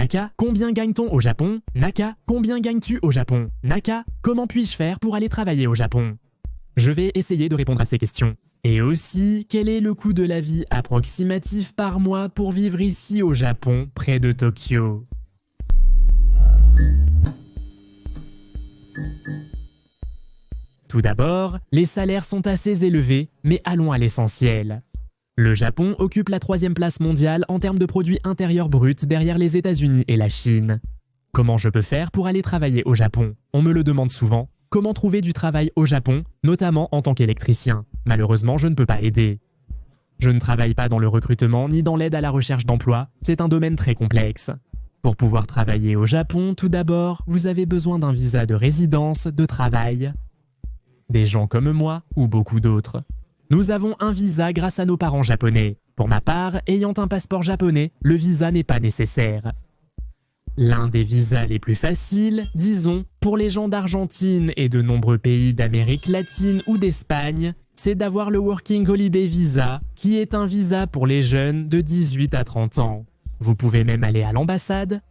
Naka, combien gagne-t-on au Japon? Naka, combien gagnes-tu au Japon? Naka, comment puis-je faire pour aller travailler au Japon? Je vais essayer de répondre à ces questions. Et aussi, quel est le coût de la vie approximatif par mois pour vivre ici au Japon, près de Tokyo? Tout d'abord, les salaires sont assez élevés, mais allons à l'essentiel. Le Japon occupe la 3e place mondiale en termes de produits intérieurs bruts derrière les États-Unis et la Chine. Comment je peux faire pour aller travailler au Japon? On me le demande souvent. Comment trouver du travail au Japon, notamment en tant qu'électricien? Malheureusement, je ne peux pas aider. Je ne travaille pas dans le recrutement ni dans l'aide à la recherche d'emploi, c'est un domaine très complexe. Pour pouvoir travailler au Japon, tout d'abord, vous avez besoin d'un visa de résidence, de travail. Des gens comme moi ou beaucoup d'autres. Nous avons un visa grâce à nos parents japonais. Pour ma part, ayant un passeport japonais, le visa n'est pas nécessaire. L'un des visas les plus faciles, disons, pour les gens d'Argentine et de nombreux pays d'Amérique latine ou d'Espagne, c'est d'avoir le Working Holiday Visa, qui est un visa pour les jeunes de 18 à 30 ans. Vous pouvez même aller à l'ambassade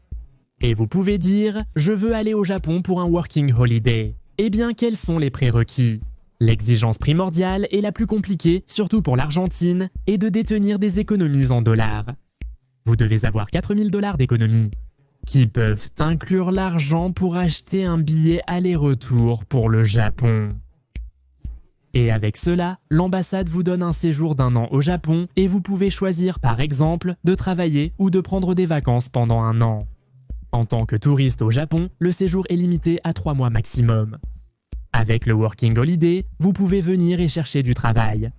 et vous pouvez dire « Je veux aller au Japon pour un Working Holiday ». Eh bien, quels sont les prérequis? L'exigence primordiale et la plus compliquée, surtout pour l'Argentine, est de détenir des économies en dollars. Vous devez avoir 4 000 $ d'économies, qui peuvent inclure l'argent pour acheter un billet aller-retour pour le Japon. Et avec cela, l'ambassade vous donne un séjour d'1 an au Japon et vous pouvez choisir par exemple de travailler ou de prendre des vacances pendant 1 an. En tant que touriste au Japon, le séjour est limité à 3 mois maximum. Avec le Working Holiday, vous pouvez venir et chercher du travail.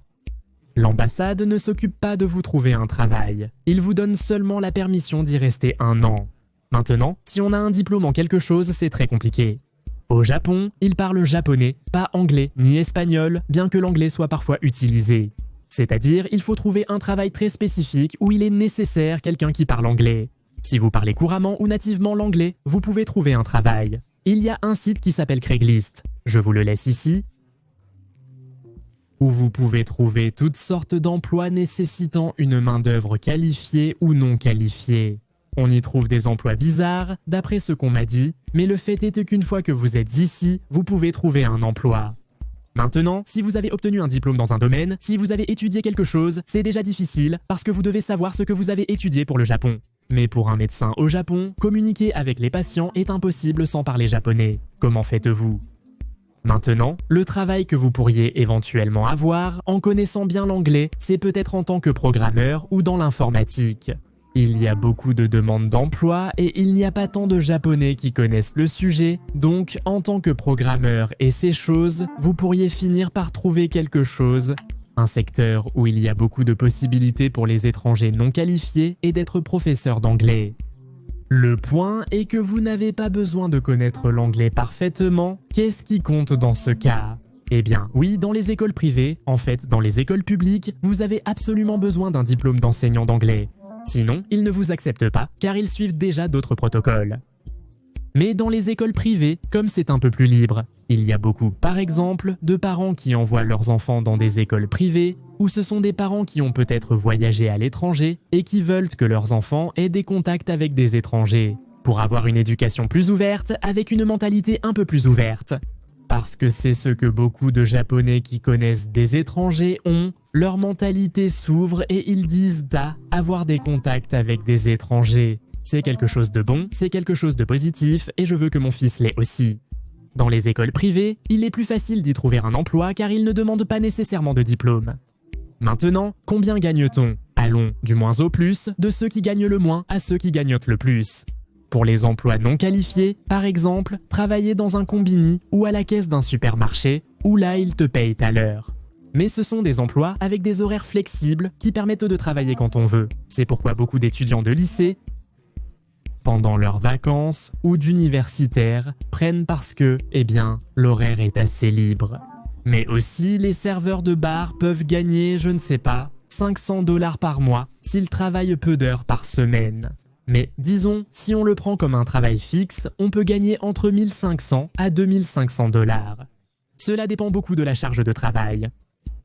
L'ambassade ne s'occupe pas de vous trouver un travail. Il vous donne seulement la permission d'y rester 1 an. Maintenant, si on a un diplôme en quelque chose, c'est très compliqué. Au Japon, ils parlent japonais, pas anglais ni espagnol, bien que l'anglais soit parfois utilisé. C'est-à-dire, il faut trouver un travail très spécifique où il est nécessaire quelqu'un qui parle anglais. Si vous parlez couramment ou nativement l'anglais, vous pouvez trouver un travail. Il y a un site qui s'appelle Craigslist, je vous le laisse ici, où vous pouvez trouver toutes sortes d'emplois nécessitant une main-d'œuvre qualifiée ou non qualifiée. On y trouve des emplois bizarres, d'après ce qu'on m'a dit, mais le fait est qu'une fois que vous êtes ici, vous pouvez trouver un emploi. Maintenant, si vous avez obtenu un diplôme dans un domaine, si vous avez étudié quelque chose, c'est déjà difficile parce que vous devez savoir ce que vous avez étudié pour le Japon. Mais pour un médecin au Japon, communiquer avec les patients est impossible sans parler japonais. Comment faites-vous? Maintenant, le travail que vous pourriez éventuellement avoir, en connaissant bien l'anglais, c'est peut-être en tant que programmeur ou dans l'informatique. Il y a beaucoup de demandes d'emploi et il n'y a pas tant de Japonais qui connaissent le sujet, donc en tant que programmeur et ces choses, vous pourriez finir par trouver quelque chose. Un secteur où il y a beaucoup de possibilités pour les étrangers non qualifiés est d'être professeur d'anglais. Le point est que vous n'avez pas besoin de connaître l'anglais parfaitement. Qu'est-ce qui compte dans ce cas? Eh bien, oui, dans les écoles privées, en fait dans les écoles publiques, vous avez absolument besoin d'un diplôme d'enseignant d'anglais. Sinon, ils ne vous acceptent pas, car ils suivent déjà d'autres protocoles. Mais dans les écoles privées, comme c'est un peu plus libre, il y a beaucoup, par exemple, de parents qui envoient leurs enfants dans des écoles privées, ou ce sont des parents qui ont peut-être voyagé à l'étranger et qui veulent que leurs enfants aient des contacts avec des étrangers, pour avoir une éducation plus ouverte, avec une mentalité un peu plus ouverte. Parce que c'est ce que beaucoup de Japonais qui connaissent des étrangers ont, leur mentalité s'ouvre et ils disent avoir des contacts avec des étrangers. C'est quelque chose de bon, c'est quelque chose de positif et je veux que mon fils l'ait aussi. Dans les écoles privées, il est plus facile d'y trouver un emploi car ils ne demandent pas nécessairement de diplôme. Maintenant, combien gagne-t-on? Allons, du moins au plus, de ceux qui gagnent le moins à ceux qui gagnent le plus. Pour les emplois non qualifiés, par exemple, travailler dans un combini ou à la caisse d'un supermarché, où là ils te payent à l'heure. Mais ce sont des emplois avec des horaires flexibles qui permettent de travailler quand on veut. C'est pourquoi beaucoup d'étudiants de lycée, pendant leurs vacances ou d'universitaires, prennent parce que, eh bien, l'horaire est assez libre. Mais aussi, les serveurs de bar peuvent gagner, je ne sais pas, 500 $ par mois s'ils travaillent peu d'heures par semaine. Mais disons, si on le prend comme un travail fixe, on peut gagner entre 1500 à 2500 $. Cela dépend beaucoup de la charge de travail.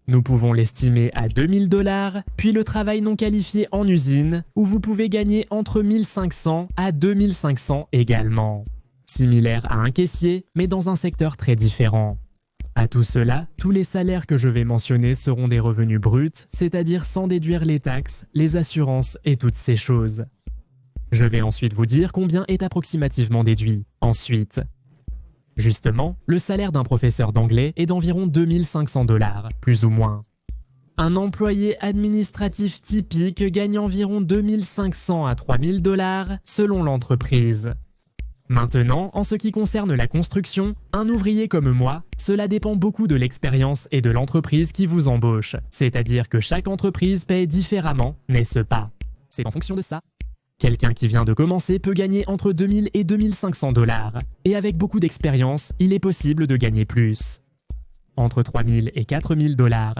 Nous pouvons l'estimer à 2000 $, puis le travail non qualifié en usine, où vous pouvez gagner entre 1500 à 2500 également. Similaire à un caissier, mais dans un secteur très différent. À tout cela, tous les salaires que je vais mentionner seront des revenus bruts, c'est-à-dire sans déduire les taxes, les assurances et toutes ces choses. Je vais ensuite vous dire combien est approximativement déduit. Ensuite, justement, le salaire d'un professeur d'anglais est d'environ 2500 $, plus ou moins. Un employé administratif typique gagne environ 2500 à 3000 $ selon l'entreprise. Maintenant, en ce qui concerne la construction, un ouvrier comme moi, cela dépend beaucoup de l'expérience et de l'entreprise qui vous embauche. C'est-à-dire que chaque entreprise paie différemment, n'est-ce pas? C'est en fonction de ça. Quelqu'un qui vient de commencer peut gagner entre 2000 et 2500 $. Et avec beaucoup d'expérience, il est possible de gagner plus. Entre 3000 et 4000 $.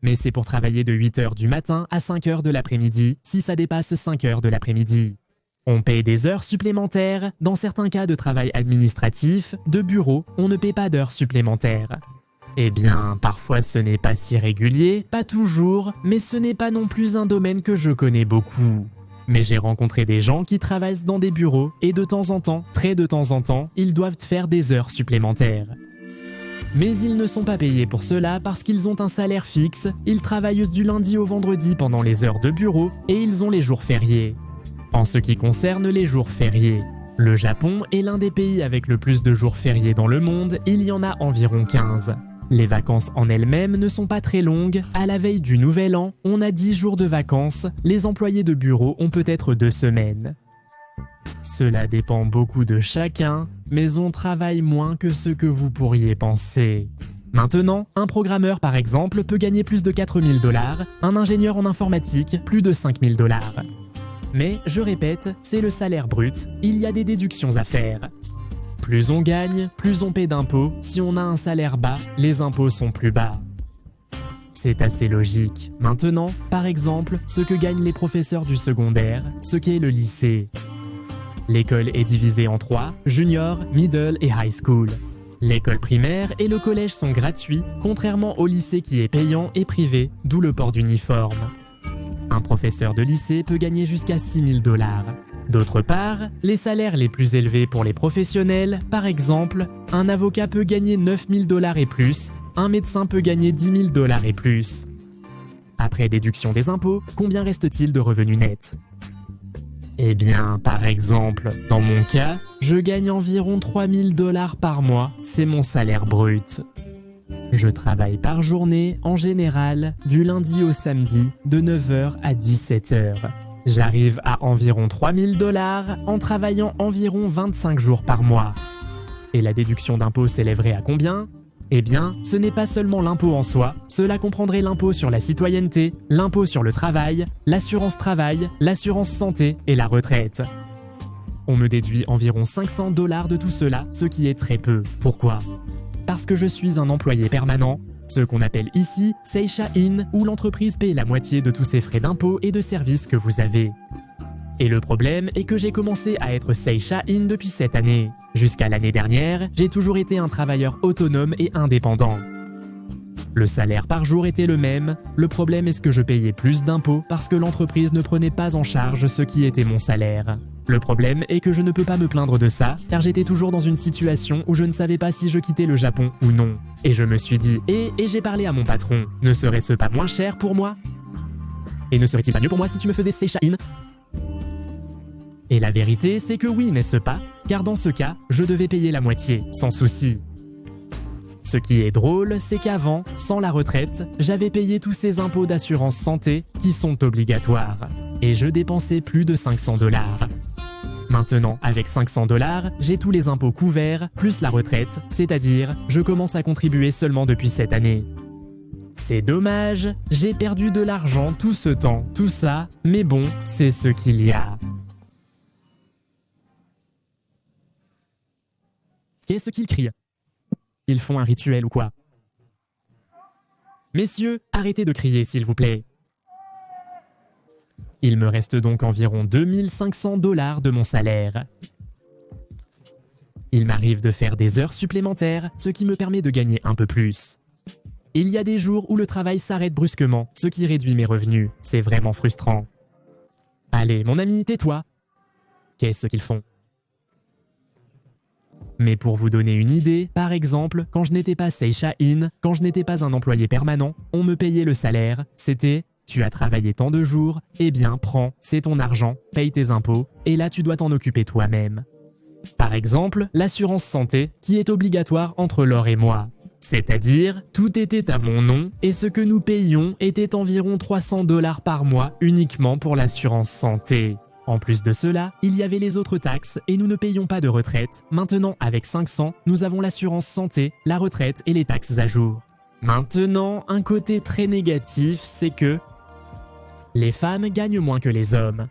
Mais c'est pour travailler de 8 h du matin à 5 h de l'après-midi, si ça dépasse 5 h de l'après-midi. On paye des heures supplémentaires, dans certains cas de travail administratif, de bureau, on ne paie pas d'heures supplémentaires. Eh bien, parfois ce n'est pas si régulier, pas toujours, mais ce n'est pas non plus un domaine que je connais beaucoup. Mais j'ai rencontré des gens qui travaillent dans des bureaux et de temps en temps, très de temps en temps, ils doivent faire des heures supplémentaires. Mais ils ne sont pas payés pour cela parce qu'ils ont un salaire fixe, ils travaillent du lundi au vendredi pendant les heures de bureau et ils ont les jours fériés. En ce qui concerne les jours fériés, le Japon est l'un des pays avec le plus de jours fériés dans le monde, il y en a environ 15. Les vacances en elles-mêmes ne sont pas très longues, à la veille du Nouvel An, on a 10 jours de vacances, les employés de bureau ont peut-être 2 semaines. Cela dépend beaucoup de chacun, mais on travaille moins que ce que vous pourriez penser. Maintenant, un programmeur par exemple peut gagner plus de 4000 $, un ingénieur en informatique plus de 5000 $. Mais, je répète, c'est le salaire brut, il y a des déductions à faire. Plus on gagne, plus on paie d'impôts, si on a un salaire bas, les impôts sont plus bas. C'est assez logique. Maintenant, par exemple, ce que gagnent les professeurs du secondaire, ce qu'est le lycée. L'école est divisée en 3, junior, middle et high school. L'école primaire et le collège sont gratuits, contrairement au lycée qui est payant et privé, d'où le port d'uniforme. Un professeur de lycée peut gagner jusqu'à 6000 $. D'autre part, les salaires les plus élevés pour les professionnels, par exemple, un avocat peut gagner 9000 $ et plus, un médecin peut gagner 10 000 $ et plus. Après déduction des impôts, combien reste-t-il de revenus nets? Eh bien, par exemple, dans mon cas, je gagne environ 3000 $ par mois, c'est mon salaire brut. Je travaille par journée, en général, du lundi au samedi, de 9 h à 17 h. J'arrive à environ 3000 $ en travaillant environ 25 jours par mois. Et la déduction d'impôt s'élèverait à combien? Eh bien, ce n'est pas seulement l'impôt en soi, cela comprendrait l'impôt sur la citoyenneté, l'impôt sur le travail, l'assurance travail, l'assurance santé et la retraite. On me déduit environ 500 $ de tout cela, ce qui est très peu. Pourquoi? Parce que je suis un employé permanent, ce qu'on appelle ici Seisha-in, où l'entreprise paie la moitié de tous ses frais d'impôt et de services que vous avez. Et le problème est que j'ai commencé à être Seisha-in depuis cette année. Jusqu'à l'année dernière, j'ai toujours été un travailleur autonome et indépendant. Le salaire par jour était le même, le problème est que je payais plus d'impôts parce que l'entreprise ne prenait pas en charge ce qui était mon salaire. Le problème est que je ne peux pas me plaindre de ça, car j'étais toujours dans une situation où je ne savais pas si je quittais le Japon ou non. Et je me suis dit, et j'ai parlé à mon patron, ne serait-ce pas moins cher pour moi? Et ne serait-il pas mieux pour moi si tu me faisais Seisha-in? Et la vérité, c'est que oui, n'est-ce pas? Car dans ce cas, je devais payer la moitié, sans souci. Ce qui est drôle, c'est qu'avant, sans la retraite, j'avais payé tous ces impôts d'assurance santé qui sont obligatoires. Et je dépensais plus de 500 $. Maintenant, avec 500 $, j'ai tous les impôts couverts, plus la retraite, c'est-à-dire, je commence à contribuer seulement depuis cette année. C'est dommage, j'ai perdu de l'argent tout ce temps, tout ça, mais bon, c'est ce qu'il y a. Qu'est-ce qu'ils crient? Ils font un rituel ou quoi? Messieurs, arrêtez de crier s'il vous plaît. Il me reste donc environ 2500 $ de mon salaire. Il m'arrive de faire des heures supplémentaires, ce qui me permet de gagner un peu plus. Il y a des jours où le travail s'arrête brusquement, ce qui réduit mes revenus. C'est vraiment frustrant. Allez, mon ami, tais-toi. Qu'est-ce qu'ils font? Mais pour vous donner une idée, par exemple, quand je n'étais pas Seisha-in, quand je n'étais pas un employé permanent, on me payait le salaire, c'était « tu as travaillé tant de jours, eh bien prends, c'est ton argent, paye tes impôts, et là tu dois t'en occuper toi-même ». Par exemple, l'assurance santé, qui est obligatoire entre Laure et moi. C'est-à-dire, tout était à mon nom, et ce que nous payions était environ 300 $ par mois uniquement pour l'assurance santé. En plus de cela, il y avait les autres taxes et nous ne payions pas de retraite. Maintenant, avec 500, nous avons l'assurance santé, la retraite et les taxes à jour. Maintenant, un côté très négatif, c'est que les femmes gagnent moins que les hommes.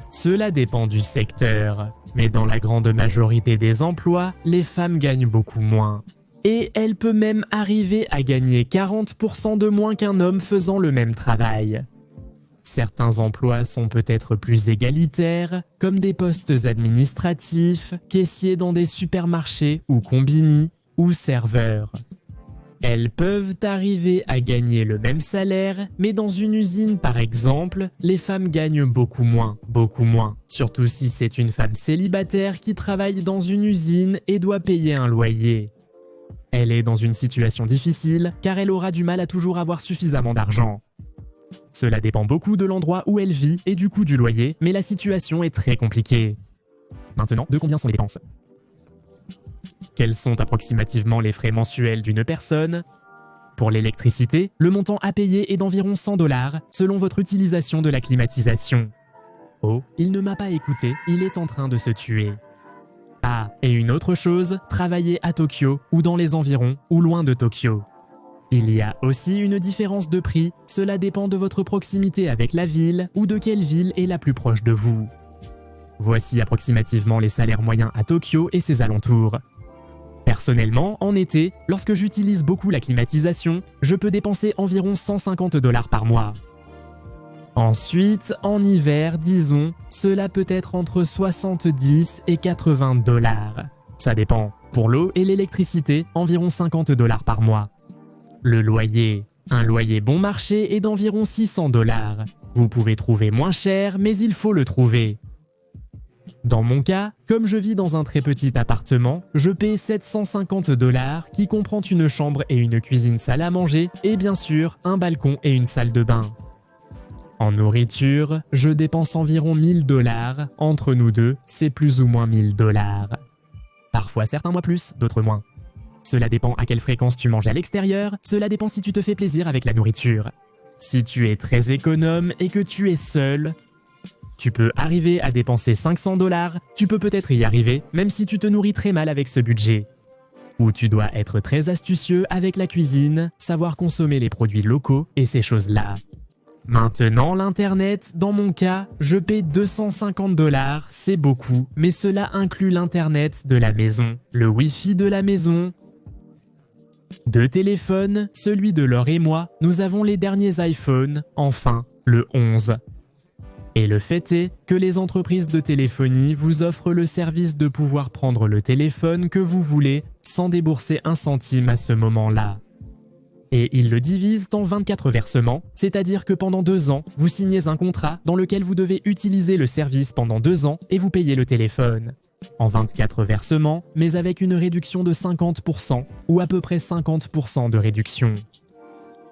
Cela dépend du secteur, mais dans la grande majorité des emplois, les femmes gagnent beaucoup moins. Et elle peut même arriver à gagner 40% de moins qu'un homme faisant le même travail. Certains emplois sont peut-être plus égalitaires, comme des postes administratifs, caissiers dans des supermarchés ou combini, ou serveurs. Elles peuvent arriver à gagner le même salaire, mais dans une usine par exemple, les femmes gagnent beaucoup moins, surtout si c'est une femme célibataire qui travaille dans une usine et doit payer un loyer. Elle est dans une situation difficile car elle aura du mal à toujours avoir suffisamment d'argent. Cela dépend beaucoup de l'endroit où elle vit et du coût du loyer, mais la situation est très compliquée. Maintenant, de combien sont les dépenses? Quels sont approximativement les frais mensuels d'une personne? Pour l'électricité, le montant à payer est d'environ 100 $ selon votre utilisation de la climatisation. Oh, il ne m'a pas écouté, il est en train de se tuer. Ah, et une autre chose, travailler à Tokyo ou dans les environs ou loin de Tokyo. Il y a aussi une différence de prix, cela dépend de votre proximité avec la ville ou de quelle ville est la plus proche de vous. Voici approximativement les salaires moyens à Tokyo et ses alentours. Personnellement, en été, lorsque j'utilise beaucoup la climatisation, je peux dépenser environ 150 $ par mois. Ensuite, en hiver, disons, cela peut être entre 70 et 80 $. Ça dépend. Pour l'eau et l'électricité, environ 50 $ par mois. Le loyer. Un loyer bon marché est d'environ 600 $. Vous pouvez trouver moins cher, mais il faut le trouver. Dans mon cas, comme je vis dans un très petit appartement, je paie 750 $ qui comprend une chambre et une cuisine salle à manger et bien sûr un balcon et une salle de bain. En nourriture, je dépense environ 1000 $. Entre nous deux, c'est plus ou moins 1000 $. Parfois certains mois plus, d'autres moins. Cela dépend à quelle fréquence tu manges à l'extérieur, cela dépend si tu te fais plaisir avec la nourriture. Si tu es très économe et que tu es seul, tu peux arriver à dépenser 500 $, tu peux peut-être y arriver, même si tu te nourris très mal avec ce budget. Ou tu dois être très astucieux avec la cuisine, savoir consommer les produits locaux et ces choses-là. Maintenant, l'Internet, dans mon cas, je paie 250 $, c'est beaucoup, mais cela inclut l'Internet de la maison, le Wi-Fi de la maison. Deux téléphones, celui de Laure et moi, nous avons les derniers iPhones, enfin, le 11. Et le fait est que les entreprises de téléphonie vous offrent le service de pouvoir prendre le téléphone que vous voulez sans débourser un centime à ce moment-là. Et ils le divisent en 24 versements, c'est-à-dire que pendant 2 ans, vous signez un contrat dans lequel vous devez utiliser le service pendant 2 ans et vous payez le téléphone. En 24 versements, mais avec une réduction de 50% ou à peu près 50% de réduction.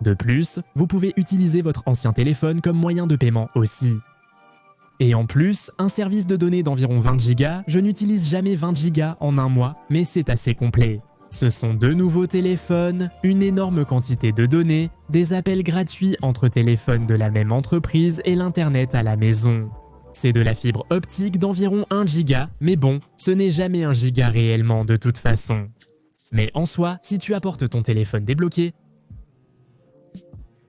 De plus, vous pouvez utiliser votre ancien téléphone comme moyen de paiement aussi. Et en plus, un service de données d'environ 20 Go, je n'utilise jamais 20 Go en un mois, mais c'est assez complet. Ce sont 2 nouveaux téléphones, une énorme quantité de données, des appels gratuits entre téléphones de la même entreprise et l'Internet à la maison. C'est de la fibre optique d'environ 1 Go, mais bon, ce n'est jamais 1 giga réellement de toute façon. Mais en soi, si tu apportes ton téléphone débloqué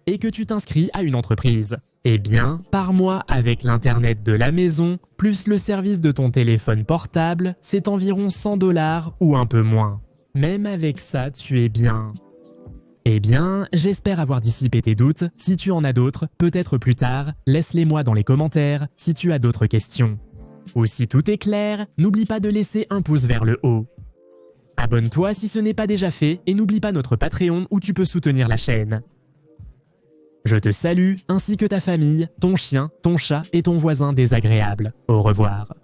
et que tu t'inscris à une entreprise, eh bien, par mois avec l'Internet de la maison, plus le service de ton téléphone portable, c'est environ 100 $ ou un peu moins. Même avec ça, tu es bien. Eh bien, j'espère avoir dissipé tes doutes. Si tu en as d'autres, peut-être plus tard, laisse-les-moi dans les commentaires si tu as d'autres questions. Ou si tout est clair, n'oublie pas de laisser un pouce vers le haut. Abonne-toi si ce n'est pas déjà fait et n'oublie pas notre Patreon où tu peux soutenir la chaîne. Je te salue, ainsi que ta famille, ton chien, ton chat et ton voisin désagréable. Au revoir.